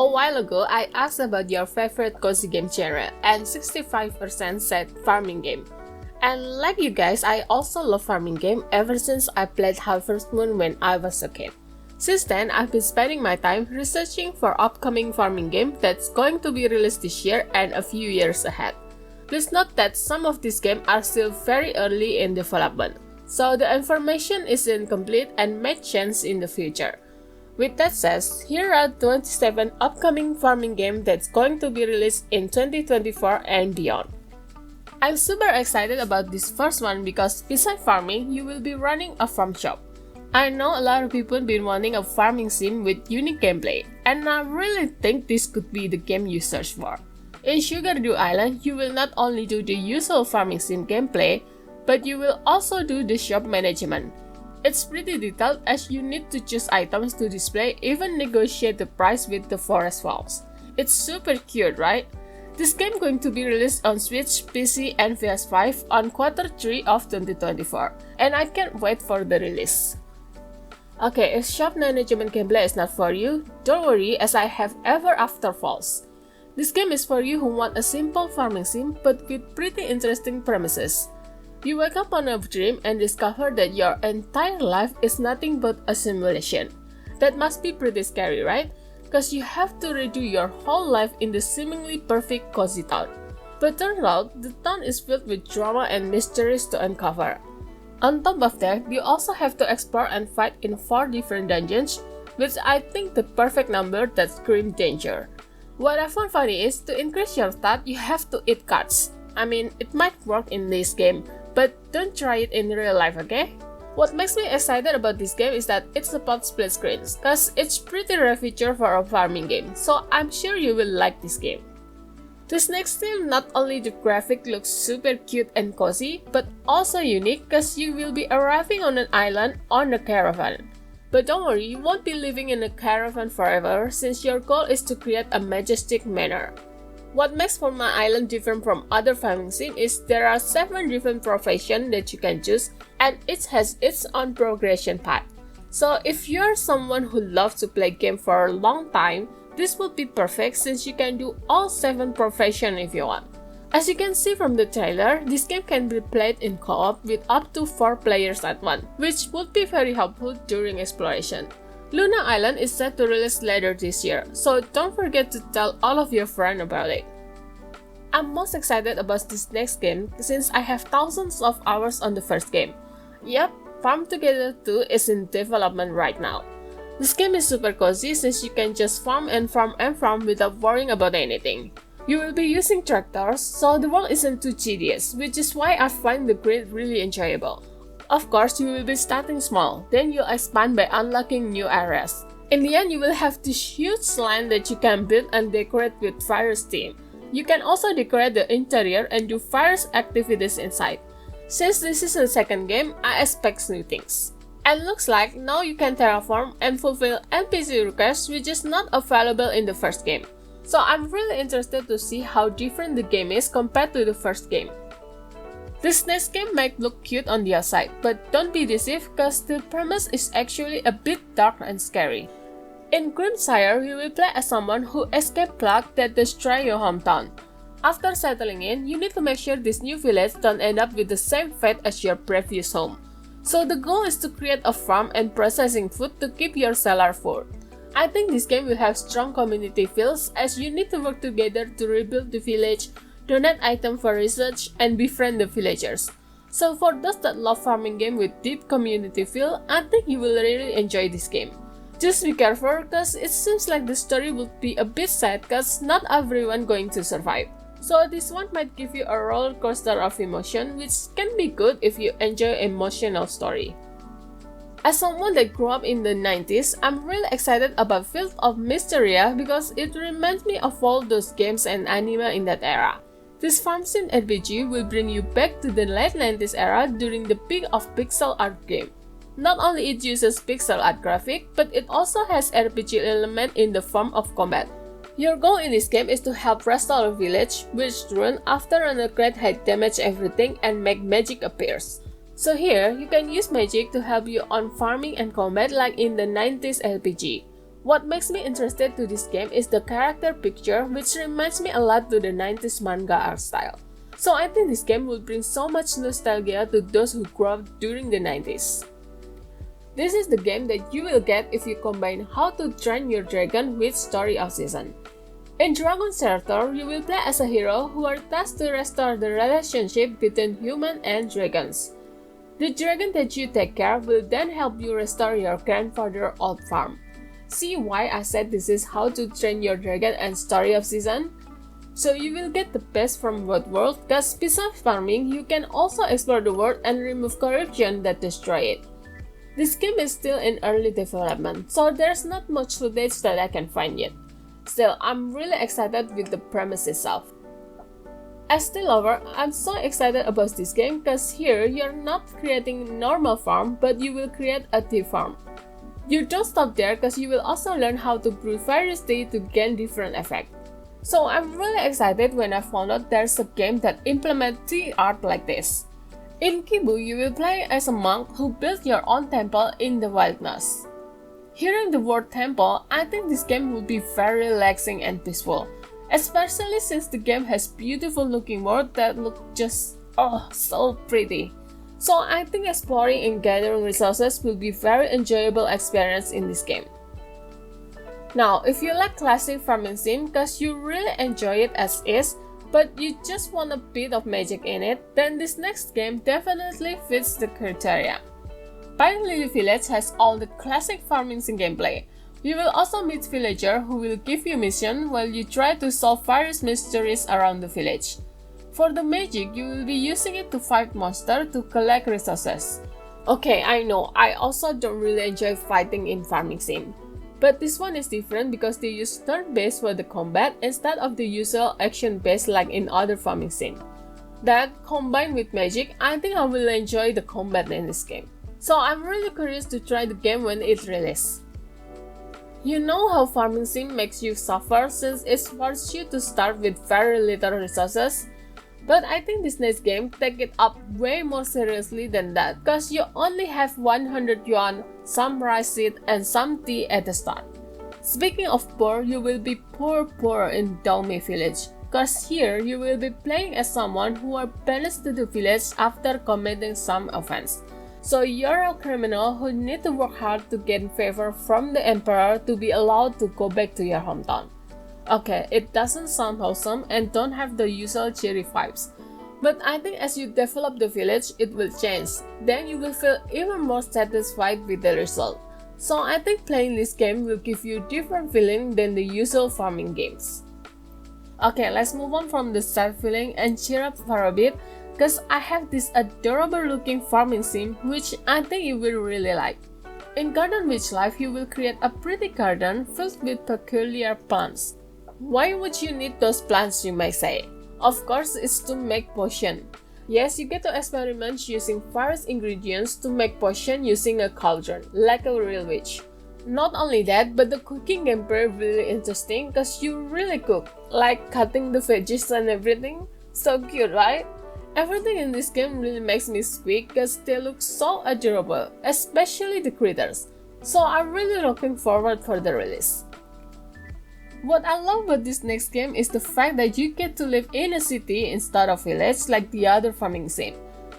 A while ago, I asked about your favorite cozy game genre, and 65% said farming game. And like you guys, I also love farming game ever since I played Harvest Moon when I was a kid. Since then, I've been spending my time researching for upcoming farming game that's going to be released this year and a few years ahead. Please note that some of these games are still very early in development, so the information is incomplete and may change in the future. With that said, here are 27 upcoming farming games that's going to be released in 2024 and beyond. I'm super excited about this first one because besides farming, you will be running a farm shop. I know a lot of people been wanting a farming sim with unique gameplay, and I really think this could be the game you search for. In Sugar Dew Island, you will not only do the usual farming sim gameplay, but you will also do the shop management. It's pretty detailed as you need to choose items to display, even negotiate the price with the forest wolves. It's super cute, right? This game going to be released on Switch, PC, and PS5 on Q3 of 2024, and I can't wait for the release. Okay, if shop management gameplay is not for you, don't worry as I have Ever After Falls. This game is for you who want a simple farming sim but with pretty interesting premises. You wake up on a dream and discover that your entire life is nothing but a simulation. That must be pretty scary, right? Because you have to redo your whole life in the seemingly perfect cozy town. But turns out, the town is filled with drama and mysteries to uncover. On top of that, you also have to explore and fight in 4 different dungeons, which I think the perfect number that scream danger. What I found funny is, to increase your stat, you have to eat cards. I mean, it might work in this game, but don't try it in real life, okay? What makes me excited about this game is that it supports split screens, cause it's pretty rare feature for a farming game, so I'm sure you will like this game. This next game, not only the graphic looks super cute and cozy, but also unique cause you will be arriving on an island on a caravan. But don't worry, you won't be living in a caravan forever since your goal is to create a majestic manor. What makes Forma Island different from other farming sim is there are 7 different professions that you can choose and each has its own progression path. So if you're someone who loves to play game for a long time, this would be perfect since you can do all 7 professions if you want. As you can see from the trailer, this game can be played in co-op with up to 4 players at once, which would be very helpful during exploration. Luna Island is set to release later this year, so don't forget to tell all of your friends about it. I'm most excited about this next game since I have thousands of hours on the first game. Yep, Farm Together 2 is in development right now. This game is super cozy since you can just farm and farm and farm without worrying about anything. You will be using tractors, so the work isn't too tedious, which is why I find the grid really enjoyable. Of course, you will be starting small, then you'll expand by unlocking new areas. In the end, you will have this huge land that you can build and decorate with fire steam. You can also decorate the interior and do fire activities inside. Since this is the second game, I expect new things. And looks like now you can terraform and fulfill NPC requests which is not available in the first game. So I'm really interested to see how different the game is compared to the first game. This next game might look cute on the outside, but don't be deceived cause the premise is actually a bit dark and scary. In Grimshire, you will play as someone who escaped plague that destroy your hometown. After settling in, you need to make sure this new village don't end up with the same fate as your previous home. So the goal is to create a farm and processing food to keep your cellar full. I think this game will have strong community feels as you need to work together to rebuild the village, donate items for research, and befriend the villagers. So for those that love farming game with deep community feel, I think you will really enjoy this game. Just be careful cause it seems like the story would be a bit sad cause not everyone going to survive. So this one might give you a roller coaster of emotion which can be good if you enjoy emotional story. As someone that grew up in the 90s, I'm really excited about Field of Mysteria because it reminds me of all those games and anime in that era. This farm sim RPG will bring you back to the late 90s era during the peak of pixel art game. Not only it uses pixel art graphic, but it also has RPG element in the form of combat. Your goal in this game is to help restore a village which ruined after an upgrade had damaged everything and make magic appears. So here, you can use magic to help you on farming and combat like in the 90s RPG. What makes me interested to this game is the character picture, which reminds me a lot to the 90s manga art style. So I think this game will bring so much nostalgia to those who grew up during the 90s. This is the game that you will get if you combine How to Train Your Dragon with Story of Season. In Dragon's Charter, you will play as a hero who are tasked to restore the relationship between human and dragons. The dragon that you take care of will then help you restore your grandfather's old farm. See why I said this is How to Train Your Dragon and Story of Season? So you will get the best from both worlds, cause besides farming, you can also explore the world and remove corruption that destroy it. This game is still in early development, so there's not much footage that I can find yet. Still, I'm really excited with the premise itself. As the lover, I'm so excited about this game cause here you're not creating a normal farm, but you will create a tea farm. You don't stop there cause you will also learn how to brew various tea to gain different effects. So I'm really excited when I found out there's a game that implements tea art like this. In Kibu, you will play as a monk who built your own temple in the wilderness. Hearing the word temple, I think this game will be very relaxing and peaceful, especially since the game has beautiful looking world that look just so pretty. So I think exploring and gathering resources will be very enjoyable experience in this game. Now, if you like classic farming sim cause you really enjoy it as is, but you just want a bit of magic in it, then this next game definitely fits the criteria. Pine Lily Village has all the classic farming sim gameplay. You will also meet villagers who will give you missions while you try to solve various mysteries around the village. For the magic, you will be using it to fight monsters to collect resources. Okay, I know, I also don't really enjoy fighting in farming sim. But this one is different because they use turn-based for the combat instead of the usual action-based like in other farming sim. That, combined with magic, I think I will enjoy the combat in this game. So I'm really curious to try the game when it releases. You know how farming sim makes you suffer since it forces you to start with very little resources? But I think this next game take it up way more seriously than that, cause you only have 100 yuan, some rice seed, and some tea at the start. Speaking of poor, you will be poor in Daome village, cause here you will be playing as someone who are banished to the village after committing some offense. So you're a criminal who need to work hard to gain favor from the emperor to be allowed to go back to your hometown. Okay, it doesn't sound wholesome and don't have the usual cheery vibes. But I think as you develop the village, it will change. Then you will feel even more satisfied with the result. So I think playing this game will give you different feeling than the usual farming games. Okay, let's move on from the sad feeling and cheer up for a bit, cause I have this adorable looking farming sim which I think you will really like. In Garden Witch Life, you will create a pretty garden filled with peculiar plants. Why would you need those plants, you may say? Of course, it's to make potion. Yes, you get to experiment using various ingredients to make potion using a cauldron, like a real witch. Not only that, but the cooking gameplay really interesting cause you really cook, like cutting the veggies and everything. So cute, right? Everything in this game really makes me squeak cause they look so adorable, especially the critters. So I'm really looking forward for the release. What I love about this next game is the fact that you get to live in a city instead of village like the other farming sim.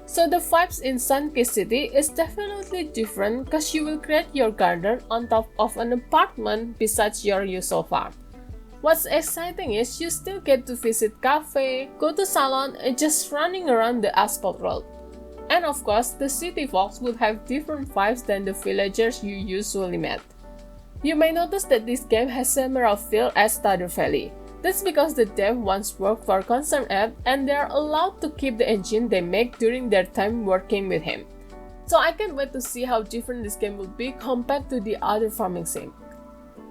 So the vibes in Sunkist City is definitely different because you will create your garden on top of an apartment besides your usual farm. What's exciting is you still get to visit cafe, go to salon and just running around the asphalt road. And of course, the city folks will have different vibes than the villagers you usually met. You may notice that this game has similar feel as Stardew Valley. That's because the dev once worked for Concern App and they are allowed to keep the engine they make during their time working with him. So I can't wait to see how different this game will be compared to the other farming sim.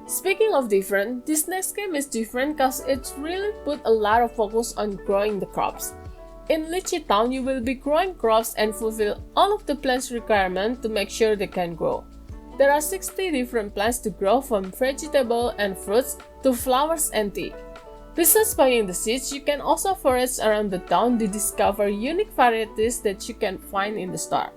Speaking of different, this next game is different because it really put a lot of focus on growing the crops. In Lychee Town, you will be growing crops and fulfill all of the plants' requirements to make sure they can grow. There are 60 different plants to grow from vegetable and fruits to flowers and tea. Besides buying the seeds, you can also forage around the town to discover unique varieties that you can find in the store.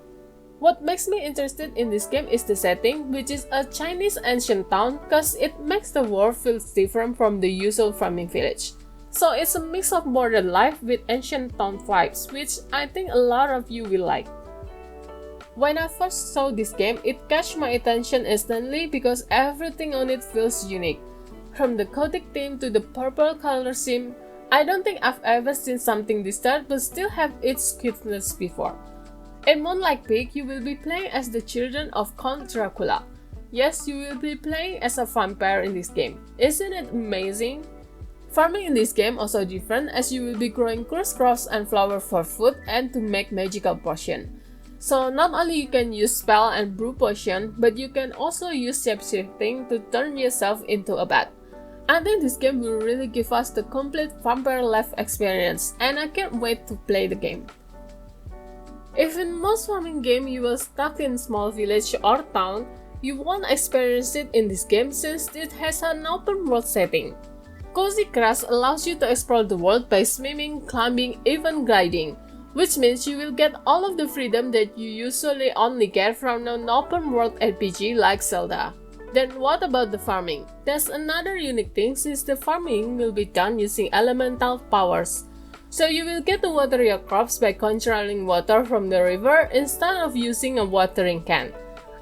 What makes me interested in this game is the setting, which is a Chinese ancient town, cause it makes the world feel different from the usual farming village. So it's a mix of modern life with ancient town vibes, which I think a lot of you will like. When I first saw this game, it catch my attention instantly because everything on it feels unique. From the gothic theme to the purple color scheme, I don't think I've ever seen something this dark but still have its cuteness before. In Moonlight Peak, you will be playing as the children of Count Dracula. Yes, you will be playing as a vampire in this game. Isn't it amazing? Farming in this game also different as you will be growing crops and flowers for food and to make magical potion. So not only you can use spell and brew potion, but you can also use shapeshifting to turn yourself into a bat. I think this game will really give us the complete vampire life experience and I can't wait to play the game. If in most farming game you were stuck in small village or town, you won't experience it in this game since it has an open world setting. Cozy Crash allows you to explore the world by swimming, climbing, even gliding, which means you will get all of the freedom that you usually only get from an open world RPG like Zelda. Then what about the farming? That's another unique thing since the farming will be done using elemental powers. So you will get to water your crops by controlling water from the river instead of using a watering can.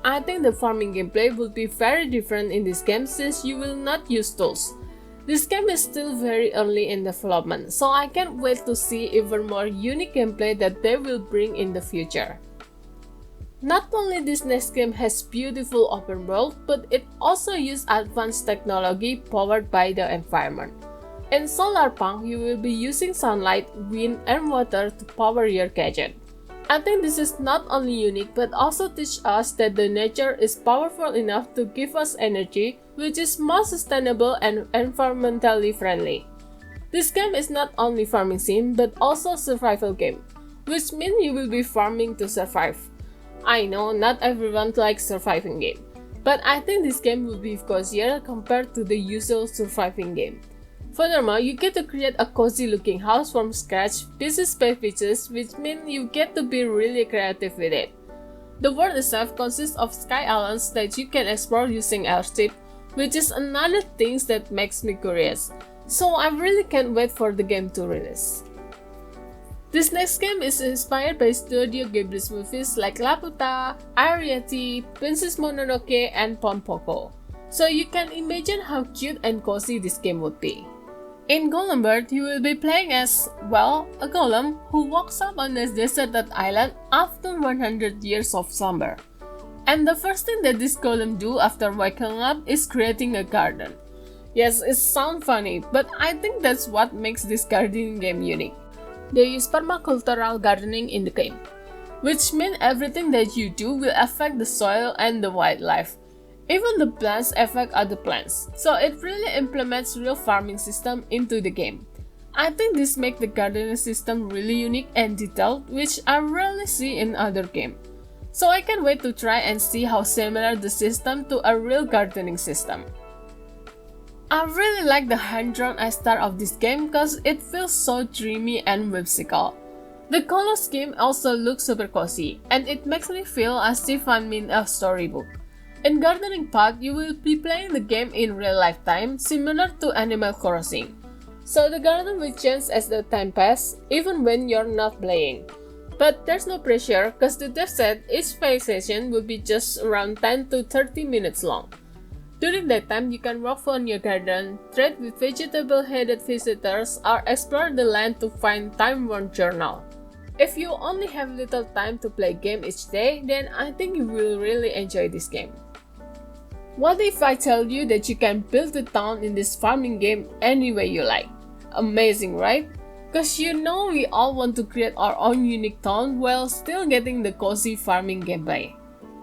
I think the farming gameplay will be very different in this game since you will not use tools. This game is still very early in development, so I can't wait to see even more unique gameplay that they will bring in the future. Not only this next game has beautiful open world, but it also uses advanced technology powered by the environment. In Solarpunk, you will be using sunlight, wind, and water to power your gadget. I think this is not only unique but also teach us that the nature is powerful enough to give us energy, which is more sustainable and environmentally friendly. This game is not only farming sim but also survival game, which means you will be farming to survive. I know not everyone likes surviving game, but I think this game will be cozier compared to the usual surviving game. Furthermore, you get to create a cozy looking house from scratch. This is space features, which means you get to be really creative with it. The world itself consists of sky islands that you can explore using airship, which is another thing that makes me curious. So I really can't wait for the game to release. This next game is inspired by Studio Ghibli's movies like Laputa, Arrietty, Princess Mononoke, and Ponpoko. So you can imagine how cute and cozy this game would be. In Golem Bird, you will be playing as, well, a golem who walks up on a deserted island after 100 years of slumber. And the first thing that this golem do after waking up is creating a garden. Yes, it sounds funny, but I think that's what makes this gardening game unique. They use permacultural gardening in the game, which means everything that you do will affect the soil and the wildlife. Even the plants affect other plants, so it really implements real farming system into the game. I think this makes the gardening system really unique and detailed, which I rarely see in other games. So I can't wait to try and see how similar the system to a real gardening system. I really like the hand-drawn art style of this game because it feels so dreamy and whimsical. The color scheme also looks super cozy, and it makes me feel as if I'm in a storybook. In Gardening Path, you will be playing the game in real life time, similar to Animal Crossing. So the garden will change as the time passes, even when you're not playing. But there's no pressure, cause the dev said each play session will be just around 10 to 30 minutes long. During that time, you can walk on your garden, trade with vegetable-headed visitors, or explore the land to find time-worn journal. If you only have little time to play game each day, then I think you will really enjoy this game. What if I tell you that you can build a town in this farming game any way you like? Amazing, right? Cause you know we all want to create our own unique town while still getting the cozy farming gameplay.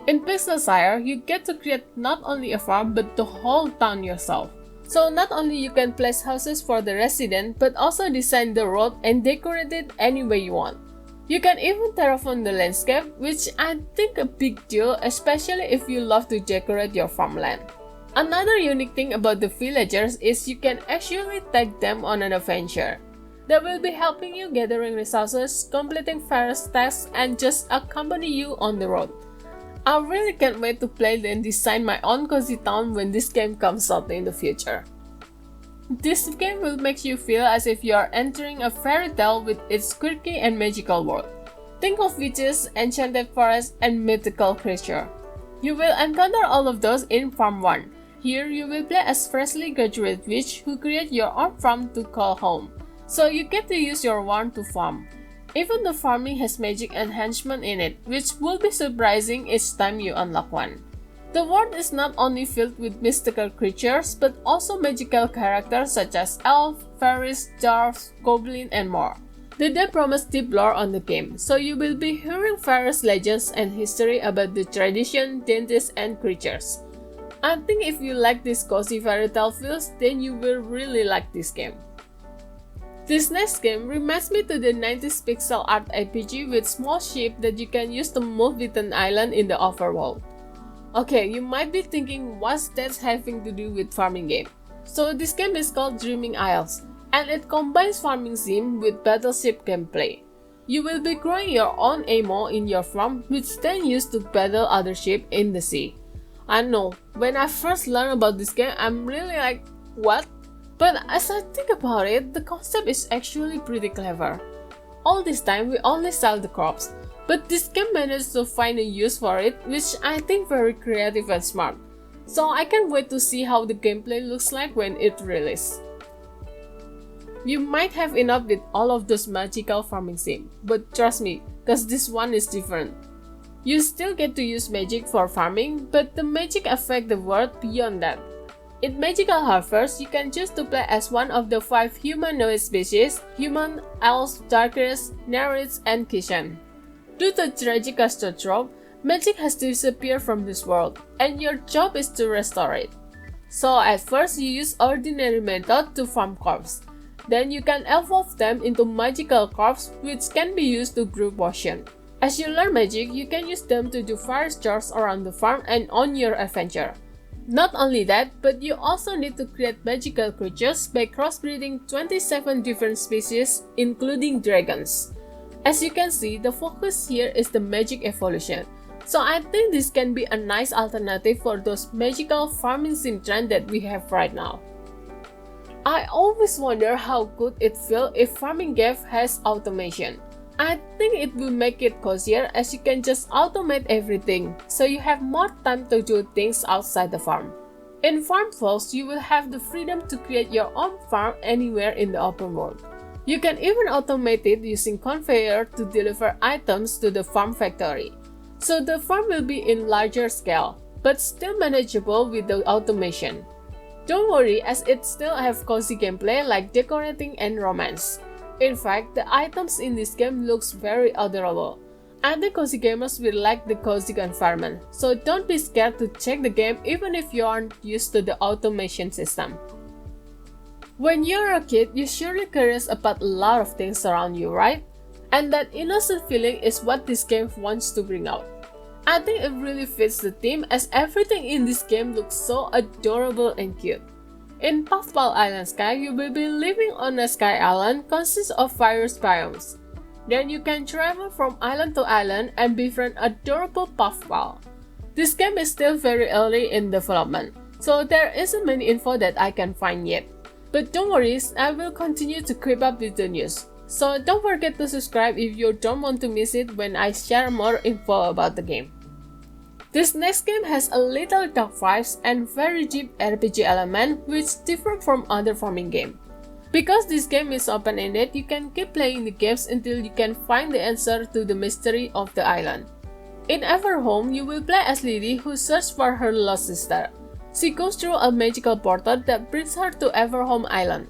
In Pixelshire, you get to create not only a farm but the whole town yourself. So not only you can place houses for the residents but also design the road and decorate it any way you want. You can even terraform the landscape, which I think a big deal, especially if you love to decorate your farmland. Another unique thing about the villagers is you can actually take them on an adventure. that will be helping you gathering resources, completing various tasks, and just accompany you on the road. I really can't wait to play and design my own cozy town when this game comes out in the future. This game will make you feel as if you are entering a fairy tale with its quirky and magical world. Think of witches, enchanted forests, and mythical creatures. You will encounter all of those in Farm 1. Here, you will play as freshly graduated witch who create your own farm to call home. So you get to use your wand to farm. Even the farming has magic enhancement in it, which will be surprising each time you unlock one. The world is not only filled with mystical creatures, but also magical characters such as elves, fairies, dwarves, goblins, and more. The game promises deep lore on the game, so you will be hearing various legends and history about the tradition, deities, and creatures. I think if you like this cozy fairy tale feels, then you will really like this game. This next game reminds me to the 90s pixel art RPG with small ship that you can use to move with an island in the overworld. Okay, you might be thinking what's that having to do with farming game? So this game is called Dreaming Isles, and it combines farming sim with battleship gameplay. You will be growing your own ammo in your farm, which then used to battle other ships in the sea. I know, when I first learned about this game, I'm really like, what? But as I think about it, the concept is actually pretty clever. All this time, we only sell the crops, but this game managed to find a use for it, which I think very creative and smart. So I can't wait to see how the gameplay looks like when it releases. You might have enough with all of those magical farming sim, but trust me, cause this one is different. You still get to use magic for farming, but the magic affects the world beyond that. In Magical Harvest, you can choose to play as one of the 5 humanoid species: human, elves, darkness, Nereids, and Kishan. Due to tragic catastrophe, magic has disappeared from this world, and your job is to restore it. So at first you use ordinary method to farm crops. Then you can evolve them into magical crops which can be used to brew potion. As you learn magic, you can use them to do various chores around the farm and on your adventure. Not only that, but you also need to create magical creatures by crossbreeding 27 different species, including dragons. As you can see, the focus here is the magic evolution. So I think this can be a nice alternative for those magical farming sim trend that we have right now. I always wonder how good it feels if farming game has automation. I think it will make it cozier as you can just automate everything, so you have more time to do things outside the farm. In Farm Flows, you will have the freedom to create your own farm anywhere in the open world. You can even automate it using conveyor to deliver items to the farm factory. So the farm will be in larger scale, but still manageable with the automation. Don't worry, as it still have cozy gameplay like decorating and romance. In fact, the items in this game looks very adorable. I think cozy gamers will like the cozy environment, so don't be scared to check the game even if you aren't used to the automation system. When you're a kid, you're surely curious about a lot of things around you, right? And that innocent feeling is what this game wants to bring out. I think it really fits the theme as everything in this game looks so adorable and cute. In Puffball Island Sky, you will be living on a sky island consists of various biomes. Then you can travel from island to island and befriend adorable puffball. This game is still very early in development, so there isn't many info that I can find yet. But don't worry, I will continue to keep up with the news. So don't forget to subscribe if you don't want to miss it when I share more info about the game. This next game has a little dark vibes and very deep RPG element which differ from other farming game. Because this game is open-ended, you can keep playing the games until you can find the answer to the mystery of the island. In Everhome, you will play as Lily who searches for her lost sister. She goes through a magical portal that brings her to Everhome Island.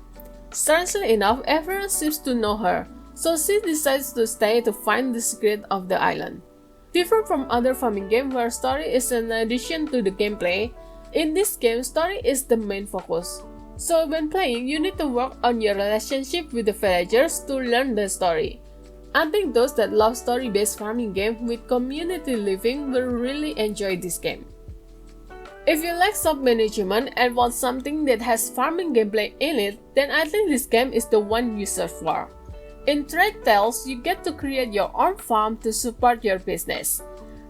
Strangely enough, everyone seems to know her, so she decides to stay to find the secret of the island. Different from other farming games where story is an addition to the gameplay, in this game story is the main focus. So when playing, you need to work on your relationship with the villagers to learn the story. I think those that love story-based farming game with community living will really enjoy this game. If you like shop management and want something that has farming gameplay in it, then I think this game is the one you search for. In Trade Tales, you get to create your own farm to support your business.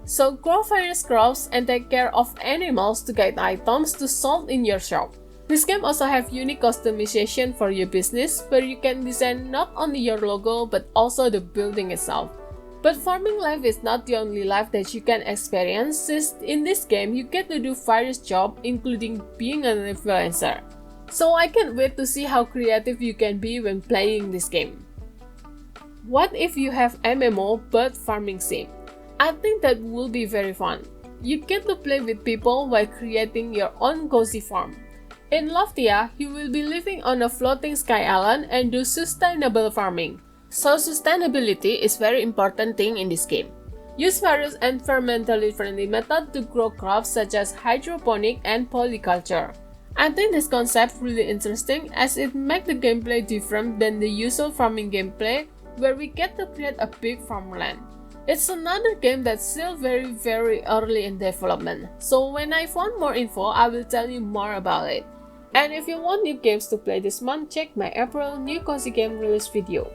So grow various crops and take care of animals to get items to sell in your shop. This game also have unique customization for your business, where you can design not only your logo but also the building itself. But farming life is not the only life that you can experience, since in this game you get to do various jobs including being an influencer. So I can't wait to see how creative you can be when playing this game. What if you have MMO but farming sim? I think that will be very fun. You get to play with people while creating your own cozy farm. In Loftia, you will be living on a floating sky island and do sustainable farming. So sustainability is very important thing in this game. Use various environmentally friendly methods to grow crops such as hydroponic and polyculture. I think this concept really interesting as it makes the gameplay different than the usual farming gameplay where we get to create a big farmland. It's another game that's still very early in development, so when I found more info, I will tell you more about it. And if you want new games to play this month, check my April new cozy game release video.